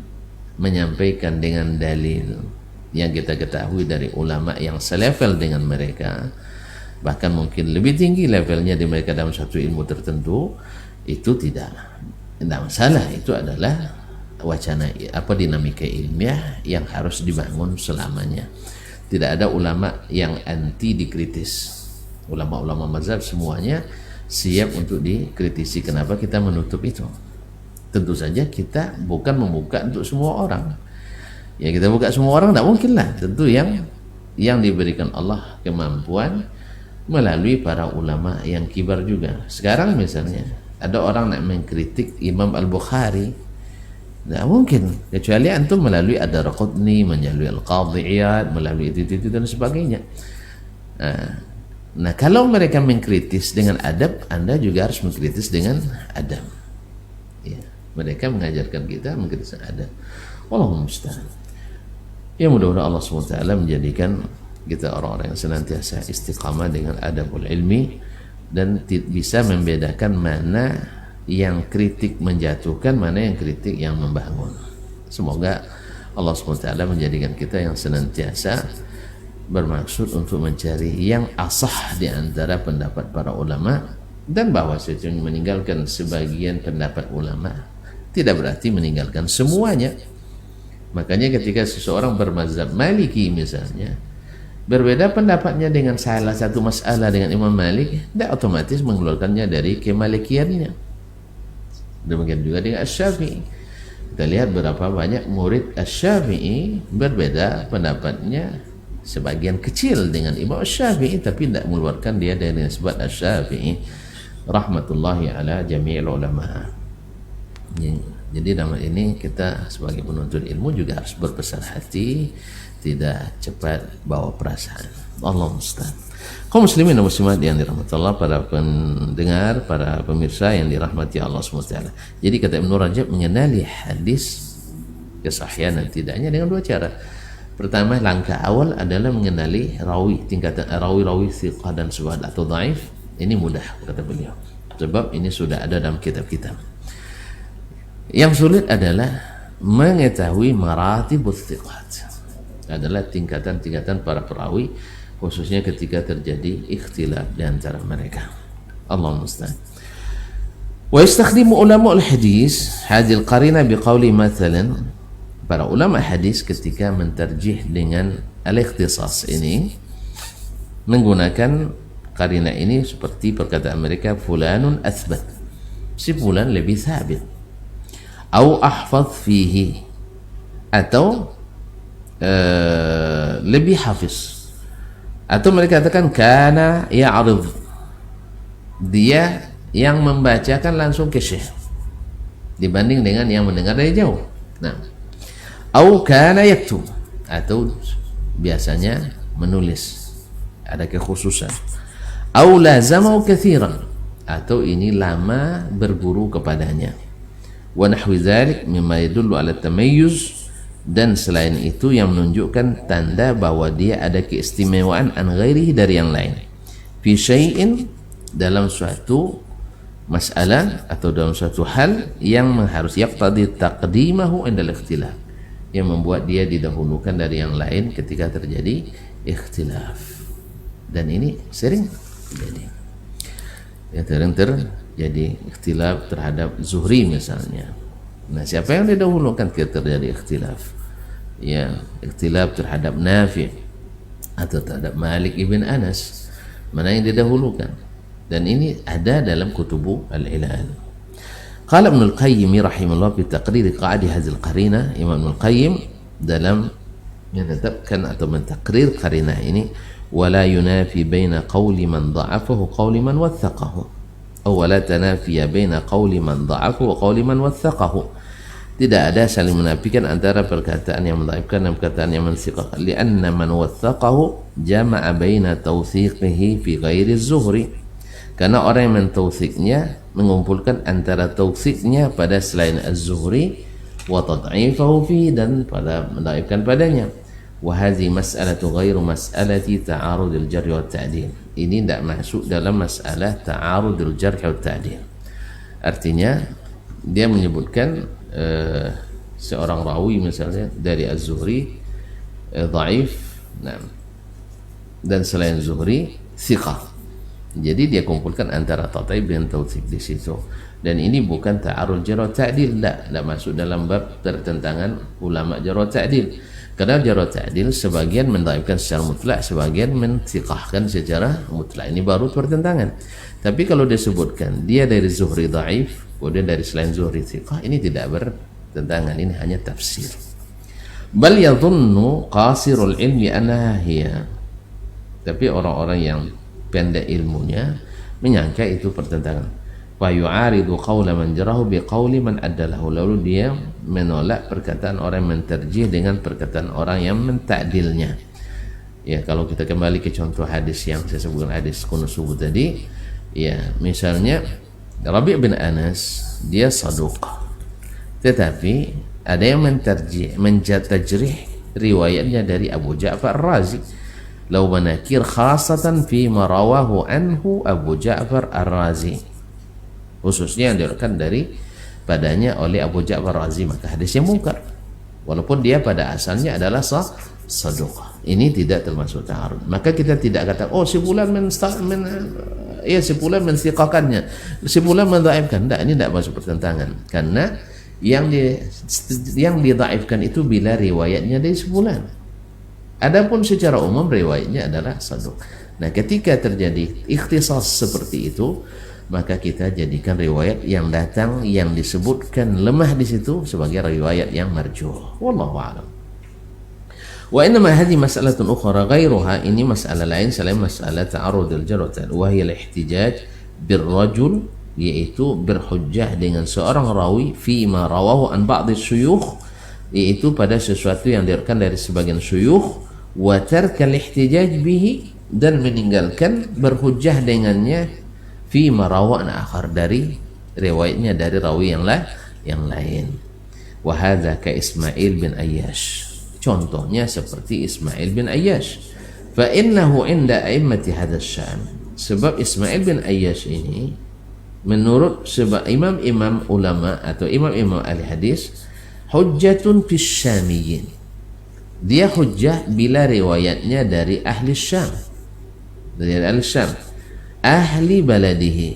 dengan dalil yang kita ketahui dari ulama yang selevel dengan mereka, bahkan mungkin lebih tinggi levelnya di mereka dalam satu ilmu tertentu, itu tidak masalah. Itu adalah wacana dinamika ilmiah yang harus dibangun selamanya. Tidak ada ulama yang anti dikritis. Ulama-ulama mazhab semuanya siap untuk dikritisi. Kenapa kita menutup itu? Tentu saja kita bukan membuka untuk semua orang. Ya, kita buka semua orang tidak mungkin lah. Tentu yang diberikan Allah kemampuan melalui para ulama yang kibar juga. Sekarang misalnya ada orang nak mengkritik Imam Al-Bukhari, tidak mungkin kecuali antum melalui Ad-Darqutni, melalui Al-Qadhi Iyad, melalui itu dan sebagainya. Nah, kalau mereka mengkritis dengan adab, Anda juga harus mengkritis dengan adab. Ya, mereka mengajarkan kita mengkritis dengan adab. Wallahu musta'an. Ya, mudah-mudahan Allah SWT menjadikan kita orang-orang yang senantiasa istiqamah dengan adabul ilmi dan bisa membedakan mana yang kritik menjatuhkan, mana yang kritik yang membangun. Semoga Allah SWT menjadikan kita yang senantiasa bermaksud untuk mencari yang asah di antara pendapat para ulama, dan bahwa meninggalkan sebagian pendapat ulama tidak berarti meninggalkan semuanya. Makanya ketika seseorang bermazhab Maliki misalnya, berbeda pendapatnya dengan salah satu masalah dengan Imam Malik, tidak otomatis mengeluarkannya dari kemalikiannya. Demikian juga dengan Asy-Syafi'i. Kita lihat berapa banyak murid Asy-Syafi'i berbeda pendapatnya sebagian kecil dengan Imam Asy-Syafi'i, tapi tidak mengeluarkan dia dari nisbat Asy-Syafi'i rahmatullahi ala jami'il ulama. Jadi dalam ini kita sebagai penuntut ilmu juga harus berbesar hati, tidak cepat bawa perasaan. Allah musta'an. Kaum muslimin dan muslimat yang dirahmati Allah, para pendengar, para pemirsa yang dirahmati Allah SWT. Jadi kata Ibnu Rajab, mengenali hadis kesahihan dan tidaknya dengan dua cara. Pertama, langkah awal adalah mengenali rawi, tingkatan rawi thiqah dan suad atau dhaif. Ini mudah kata beliau, sebab ini sudah ada dalam kitab-kitab. Yang sulit adalah mengetahui maratibus thiqat, adalah tingkatan-tingkatan para perawi, khususnya ketika terjadi ikhtilaf di antara mereka. Allah musta'an. Wa yastakhdimu ulama al-hadis hadhihi al-qarina biqauli mathalan, para ulama hadis ketika mentarjih dengan al-ikhtisas ini menggunakan qarina ini seperti perkataan mereka, fulanun athbat, si fulan lebih thabit, au ahfaz fihi, atau lebih hafiz, atau mereka katakan kana ya'rid, dia yang membacakan langsung ke syekh dibanding dengan yang mendengar dari jauh. Nah, au kana yaktub, atau biasanya menulis, ada kekhususan. Au lazamau katsiran, atau ini lama berguru kepadanya. Wa nahwi dzalik mimma yadullu ala tamayyuz, dan selain itu yang menunjukkan tanda bahwa dia ada keistimewaan an ghairihi, dari yang lain, fi syai'in, dalam suatu masalah atau dalam suatu hal yang harus yaqtadi taqdimahu indal ikhtilaf, yang membuat dia didahulukan dari yang lain ketika terjadi ikhtilaf. Dan ini sering terjadi, ya, sering terjadi ikhtilaf terhadap Zuhri misalnya. Nah, siapa yang didahulukan ketika terjadi ikhtilaf? Ya, ikhtilaf terhadap Nafi' atau terhadap Malik ibn Anas, mana yang didahulukan? Dan ini ada dalam kutubu al-ilal. Qala Ibnu Al-Qayyim rahimahullah fi taqrir qa'di hadhihi al-qarinah, Imam Ibnu Al-Qayyim dalam menetapkan atau mentakrir qarinah ini, wala yunafi baina qawli man dha'afahu qawli man wathaqahu, aw wala tanafiya baina qawli man dha'afahu wa qawli man wathaqahu. Tidak ada saling menafikan antara perkataan yang mendhaifkan dan perkataan yang mensiqah, lianna man wathaqahu jama'a baina tawthiqihi fi ghairi az-zuhri, karena orang yang mentausiknya mengumpulkan antara tausiknya pada selain az-zuhri wa tad'ifahu fi, dan pada mendhaifkan padanya. Wa hadhihi mas'alatu ghairu mas'alati ta'arudil jarh wa ta'dil. Ini tidak masuk dalam masalah ta'arudil jarh wa ta'dil. Artinya dia menyebutkan seorang rawi misalnya dari az-zuhri dhaif, nah, dan selain zuhri thiqah. Jadi dia kumpulkan antara tataib dan tautsik di situ. Dan ini bukan ta'arud jarh wa ta'dil, tidak masuk dalam bab pertentangan ulama jarh wa ta'dil. Karena jarh wa ta'dil sebagian mendhaifkan secara mutlak, sebagian mensiqahkan secara mutlak. Ini baru pertentangan. Tapi kalau disebutkan dia dari zuhri dhaif, kemudian dari selain zuhri thiqah, ini tidak bertentangan, ini hanya tafsir. Bal yadhunnu qasirul ilmi annaha hiya. Tapi orang-orang yang pendek ilmunya menyangka itu pertentangan. Fa yu'aridu qawla man jarahu bi qawli man addalahu, lalu dia menolak perkataan orang yang menterjih dengan perkataan orang yang mentakdilnya. Ya, kalau kita kembali ke contoh hadis yang saya sebutkan, hadis kunut subuh tadi, ya, misalnya Rabi' bin Anas dia saduq, tetapi ada yang menterjih, mentajrih riwayatnya dari Abu Ja'far Ar-Razi. Law manakir khasatan fi ma rawahu anhu Abu Ja'far Ar-Razi, khususnya yang diriwayatkan dari padanya oleh Abu Ja'far Ar-Razi, maka hadisnya mungkar walaupun dia pada asalnya adalah saduq. Ini tidak termasuk ta'arud. Maka kita tidak kata oh si fulan si fulan mensiqakannya, si fulan mendhaifkan. Tidak, ini tidak masuk pertentangan, karena yang didhaifkan itu bila riwayatnya dari si fulan. Adapun secara umum riwayatnya adalah saduq. Nah, ketika terjadi ikhtisas seperti itu, maka kita jadikan riwayat yang datang yang disebutkan lemah di situ sebagai riwayat yang marjuh. Wallahu a'lam. Wa innama hadhihi mas'alatun ukhra ghairuha, ini masalah lain selain masalah ta'arudul jarh wa hiya al-ihtijaj birrajul, yaitu berhujjah dengan seorang rawi fi ma rawahu an ba'd syuyukh, yaitu pada sesuatu yang diriwayatkan dari sebagian syuyukh, wa tarkal ihtijaj bihi, dan meninggalkan berhujjah dengannya fi marawan akhar, dari riwayatnya dari rawi yang lain. Wa hadza ka Ismail bin Ayyash, contohnya seperti Ismail bin Ayyash. Fa innahu inda a'immati hadzal syam, sebab Ismail bin Ayyash ini menurut sebab imam-imam ulama atau imam-imam ahli hadis, hujjatun fis syamiyyin, dia hujjah bila riwayatnya dari ahli Syam, dari ahli Syam, ahli baladihi,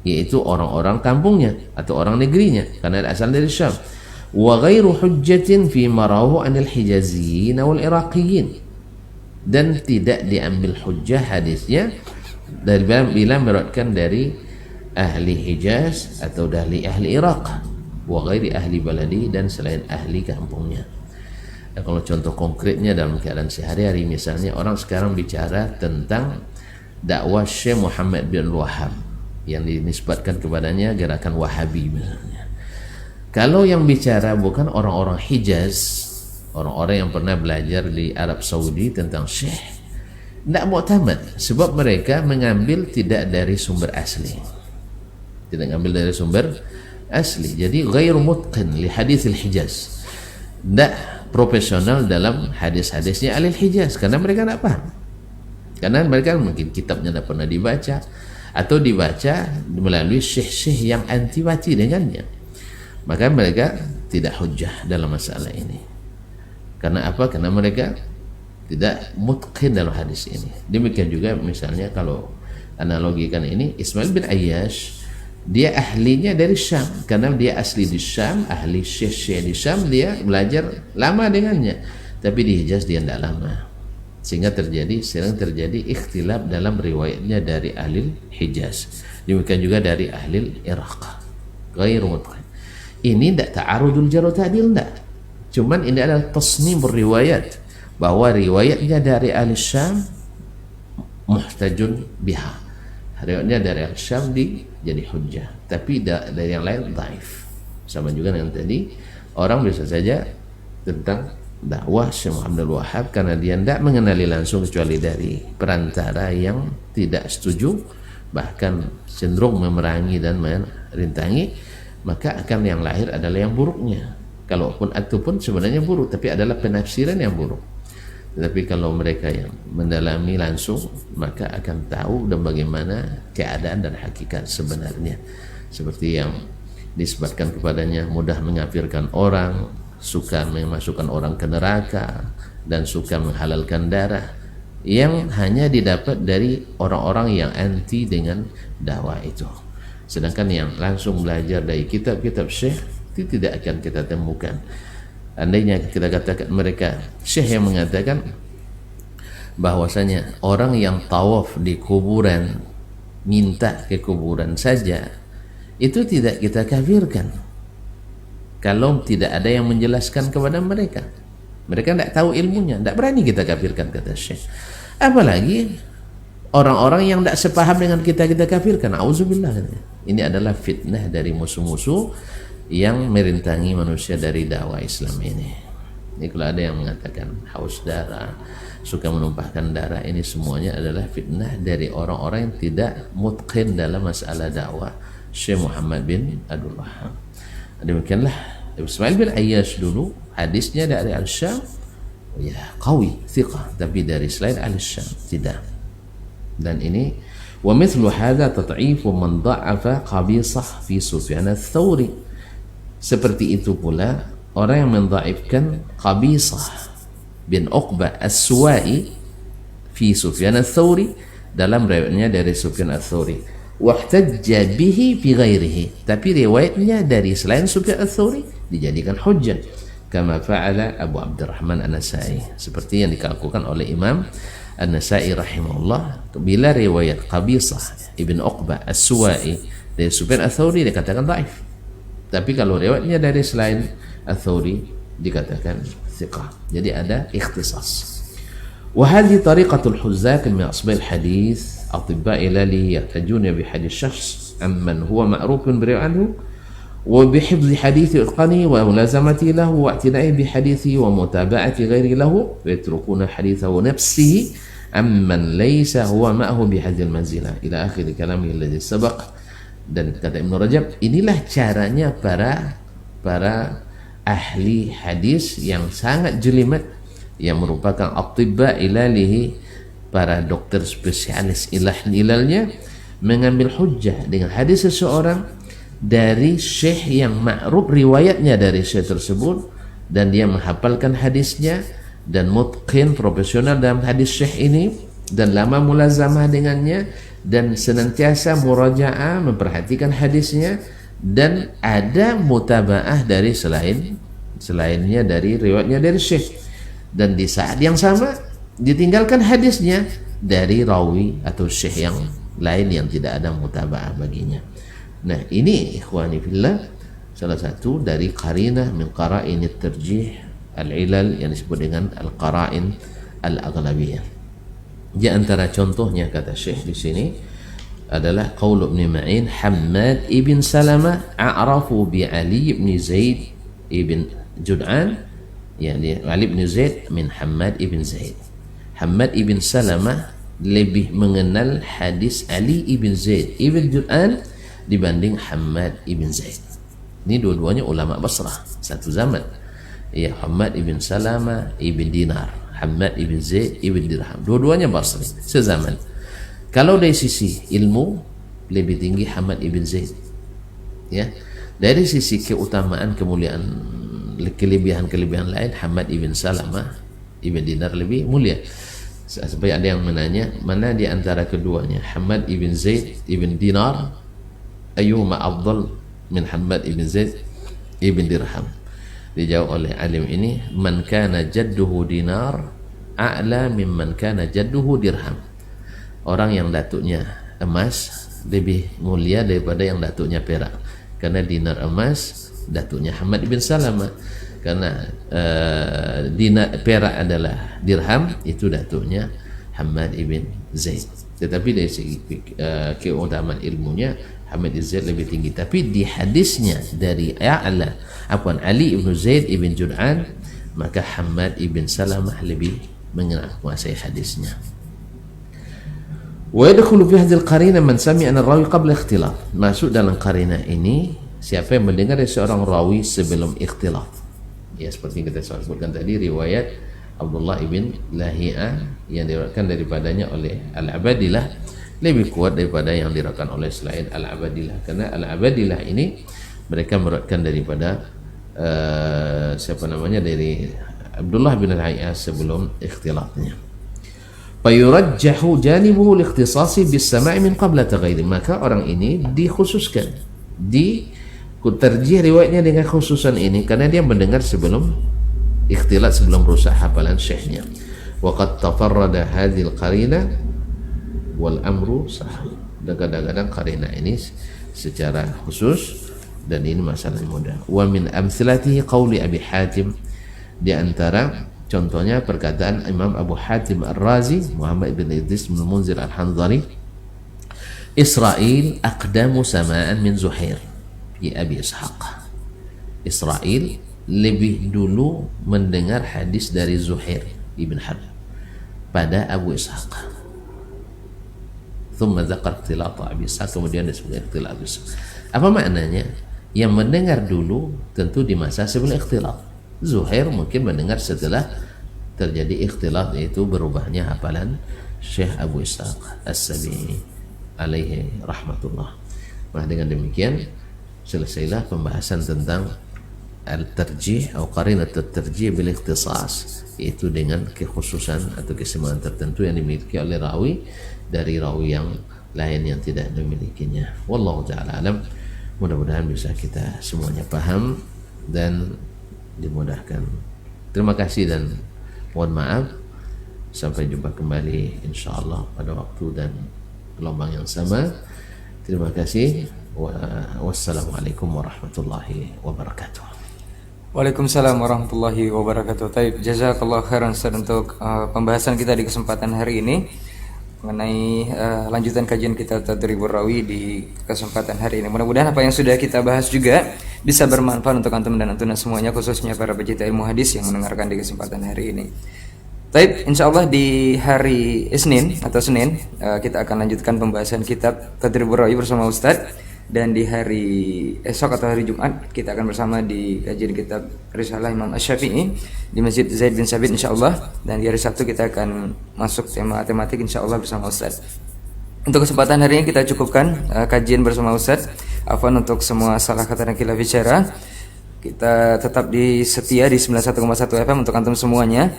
yaitu orang-orang kampungnya atau orang negerinya, karena asal dari Syam. Wa ghairu hujjatin fi marahu anil hijaziyyin wal iraqiyyin, dan tidak diambil hujjah hadisnya dari bila meriwayatkan dari ahli Hijaz atau dari ahli Iraq, wa ghairi ahli baladi, dan selain ahli kampungnya. Nah, kalau contoh konkretnya dalam keadaan sehari-hari, misalnya orang sekarang bicara tentang dakwah Syekh Muhammad bin Wahab yang dinisbatkan kepadanya gerakan Wahabi misalnya. Kalau yang bicara bukan orang-orang Hijaz, orang-orang yang pernah belajar di Arab Saudi tentang Syekh, tidak mu'tamad, sebab mereka mengambil tidak dari sumber asli, tidak mengambil dari sumber asli. Jadi ghairu mutqin li haditsil Hijaz, tidak profesional dalam hadis-hadisnya ahli Hijaz, karena mereka tidak paham, karena mereka mungkin kitabnya tidak pernah dibaca atau dibaca melalui syekh-syekh yang antipati dengannya, maka mereka tidak hujjah dalam masalah ini. Karena apa? Karena mereka tidak mutqin dalam hadis ini. Demikian juga misalnya kalau analogikan ini, Ismail bin Ayyash Dia ahlinya dari Syam karena dia asli di Syam, ahli syekh di Syam, dia belajar lama dengannya. Tapi di Hijaz dia tidak lama, sehingga sering terjadi ikhtilaf dalam riwayatnya dari ahli Hijaz. Demikian juga dari ahli Iraq. Ghairu mutqin. Ini tidak ta'arudul jar wa ta'dil, tidak. Cuman ini adalah tasnifur riwayat, bahwa riwayatnya dari ahli Syam muhtajun biha. Riwayatnya dari ahli Syam jadi hujjah, tapi dari yang lain dhaif. Sama juga dengan tadi, orang bisa saja tentang dakwah Syekh Muhammad Abdul Wahhab karena dia tidak mengenali langsung kecuali dari perantara yang tidak setuju, bahkan cenderung memerangi dan merintangi, maka akan yang lahir adalah yang buruknya. Kalaupun itu pun sebenarnya buruk, tapi adalah penafsiran yang buruk. Tetapi kalau mereka yang mendalami langsung, maka akan tahu dan bagaimana keadaan dan hakikat sebenarnya. Seperti yang disebutkan kepadanya, mudah mengkafirkan orang, suka memasukkan orang ke neraka, dan suka menghalalkan darah, yang hanya didapat dari orang-orang yang anti dengan dakwah itu. Sedangkan yang langsung belajar dari kitab-kitab syekh itu tidak akan kita temukan. Andainya kita katakan mereka syekh yang mengatakan bahwasanya orang yang tawaf di kuburan, minta ke kuburan saja, itu tidak kita kafirkan kalau tidak ada yang menjelaskan kepada mereka. Mereka tidak tahu ilmunya, tidak berani kita kafirkan, kata syekh. Apalagi orang-orang yang tidak sepaham dengan kita kafirkan. Auzubillah. Ini adalah fitnah dari musuh-musuh yang merintangi manusia dari dakwah Islam ini. Ini kalau ada yang mengatakan haus darah, suka menumpahkan darah, ini semuanya adalah fitnah dari orang-orang yang tidak mutqin dalam masalah dakwah Syekh Muhammad bin Abdul Wahhab. Demikianlah Ismail bin Ayyash dulu hadisnya dari Al-Syam, ya qawi, thiqah, tapi dari selain Al-Syam tidak. Dan ini wa mithlu hadha tat'ifu man dha'afa Qabisah fi Sufyan ats-Tsauri. Seperti itu pula orang yang mendhaifkan Qabisah bin Uqbah As-Suwa'i fi Sufyan ats-Tsauri dalam riwayatnya dari Sufyan ats-Tsauri. Wahtajja bihi fi ghairihi, tapi riwayatnya dari selain Sufyan ats-Tsauri dijadikan hujjah, kama fa'ala Abu Abdurrahman An-Nasa'i, seperti yang dilakukan oleh Imam An-Nasa'i rahimahullah. Bila riwayat Qabisah ibn Uqbah As-Suwa'i dari Sufyan ats-Tsauri dikatakan dhaif, tapi kalau riwayatnya dari selain ats-Tsauri dikatakan thiqah. Jadi ada ikhtisas. وهذه طريقة الحزاق من أصحاب الحديث أطباء العلل يحتجون بحديث شخص عمن هو معروف بالرواية عنه وبحفظ حديث إتقانه وملازمته له واعتنائه بحديثه ومتابعة غيره له ويتركون حديثه نفسه عمن ليس هو معه بهذه المنزلة إلى آخر كلامه الذي سبق. Dan kata Ibnu Rajab, inilah caranya para ahli hadis yang sangat jelimet, yang merupakan atibba ilalihi, para dokter spesialis ilalnya, mengambil hujjah dengan hadis seseorang dari syekh yang ma'ruf riwayatnya dari syekh tersebut, dan dia menghafalkan hadisnya dan mutqin profesional dalam hadis syekh ini, dan lama mulazamah dengannya, dan senantiasa murajaah memperhatikan hadisnya, dan ada mutaba'ah dari selainnya dari riwayatnya dari syekh, dan di saat yang sama ditinggalkan hadisnya dari rawi atau syekh yang lain yang tidak ada mutaba'ah baginya. Nah, ini ikhwani fillah salah satu dari qarinah min qara'in at-tarjih al-ilal yang disebut dengan al-qara'in al-aghlabiyah. Di antara contohnya kata syekh di sini adalah qaul Ibn Ma'in, Hammad ibn Salamah a'rafu bi Ali ibn Zaid ibn Jud'an, yani Ali ibn Zaid min Hammad ibn Zaid. Hammad ibn Salamah lebih mengenal hadis Ali ibn Zaid ibn Jud'an dibanding Hammad ibn Zaid. Ini dua-duanya ulama Basrah satu zaman. Ya, Hammad ibn Salamah ibn Dinar, Hammad ibn Zaid ibn Dirham, dua-duanya Basri sezaman. Kalau dari sisi ilmu lebih tinggi Hammad ibn Zaid, ya. Dari sisi keutamaan, kemuliaan, kelebihan lain, Hammad ibn Salamah ibn Dinar lebih mulia. Sampai ada yang menanya mana di antara keduanya, Hammad ibn Zaid ibn Dinar ayyuma afdal min Hammad ibn Zaid ibn Dirham? Dijawab oleh alim ini, man kana jadduhu dinar a'la mimman kana jadduhu dirham. Orang yang datuknya emas lebih mulia daripada yang datuknya perak. Karena dinar emas datuknya Hammad ibn Salamah, karena dinar perak adalah dirham, itu datuknya Hammad ibn Zaid. Tetapi dari segi keutamaan ilmunya Hammad ibn Zaid lebih tinggi. Tapi di hadisnya dari Ali ibn Zaid ibn Jud'an, maka Hammad ibn Salamah lebih menguasai hadisnya. Wa yadkhulu fi hadhihi al-qarina man sami'a ar-rawi qabla ikhtilaf. Masuk dalam qarina ini siapa yang mendengar dari seorang rawi sebelum ikhtilaf. Ya, seperti kita sebutkan tadi riwayat Abdullah ibn Lahi'ah yang diriwayatkan daripadanya oleh Al-Abadilah lebih kuat daripada yang diriwayatkan oleh selain Al-Abadilah, karena Al-Abadilah ini mereka meriwayatkan daripada dari Abdullah bin Lahi'ah sebelum ikhtilafnya. Fayurajjahu janibuhu liikhtisasi bis-sama'i min qabla taghayyur. Maka orang ini dikhususkan, terjih riwayatnya dengan khususan ini karena dia mendengar sebelum ikhtilat, sebelum rusak hafalan syekhnya. Wa qad tafarrada hadhil qarina wal amru sahih. Dan kadang-kadang qarina ini secara khusus dan ini masalah mudah. Wa min amthilatihi qauli Abi Hatim, di antara contohnya perkataan Imam Abu Hatim Ar-Razi, Muhammad ibn Idris bin Munzir Al-Hanzali, Israel aqdamu sama'an min Zuhair fi Abi Ishaq. Israel lebih dulu mendengar hadis dari Zuhair ibn Harb pada Abu Ishaq. Thumma dzakar ikhtilat Abi Ishaq, kemudian disebut ikhtilat Abi Ishaq. Apa maknanya? Yang mendengar dulu tentu di masa sebelum ikhtilat. Zuhair mungkin mendengar setelah terjadi ikhtilat, yaitu berubahnya hafalan Syekh Abu Ishaq As-Sabi'i alaihi rahmatullah. Nah, dengan demikian selesailah pembahasan tentang al-tarjih atau qarinat at-tarjih bil ikhtisas, yaitu dengan kekhususan atau kesamaan tertentu yang dimiliki oleh rawi dari rawi yang lain yang tidak memilikinya. Wallahu ta'ala alam. Mudah-mudahan bisa kita semuanya paham dan dimudahkan. Terima kasih dan mohon maaf. Sampai jumpa kembali insyaallah pada waktu dan gelombang yang sama. Terima kasih. Wassalamualaikum warahmatullahi wabarakatuh. Waalaikumsalam warahmatullahi wabarakatuh. Taib, jazakallah khairan Ustaz untuk pembahasan kita di kesempatan hari ini mengenai lanjutan kajian kita Tadribur Rawi di kesempatan hari ini. Mudah-mudahan apa yang sudah kita bahas juga bisa bermanfaat untuk antum dan antuna semuanya, khususnya para pecinta ilmu hadis yang mendengarkan di kesempatan hari ini. Taib, insyaallah di hari Senin kita akan lanjutkan pembahasan kitab Tadribur Rawi bersama Ustaz. Dan di hari esok atau hari Jumat kita akan bersama di kajian kitab Risalah Imam Asy-Syafi'i di Masjid Zaid bin Sabit insyaallah. Dan di hari Sabtu kita akan masuk tema tematik insyaallah bersama Ustaz. Untuk kesempatan hari ini kita cukupkan kajian bersama Ustaz. Afwan untuk semua salah kata dan khilaf bicara. Kita tetap setia di 91,1 FM untuk antum semuanya.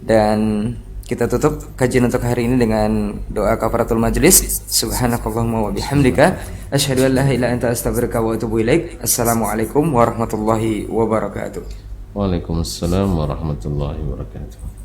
Dan kita tutup kajian untuk hari ini dengan doa kafaratul majlis. Subhanakallahumma wa bihamdika asyhadu an la ilaha illa anta astaghfiruka wa atubu ilaik. Assalamualaikum warahmatullahi wabarakatuh. Waalaikumsalam warahmatullahi wabarakatuh.